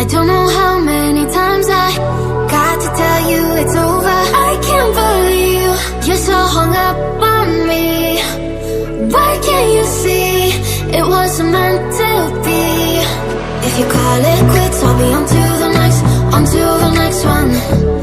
don't know how many times I got to tell you it's over. I can't believe you're so hung up on me. Why can't you see it wasn't meant to be? If you call it quits, I'll be on to the next one.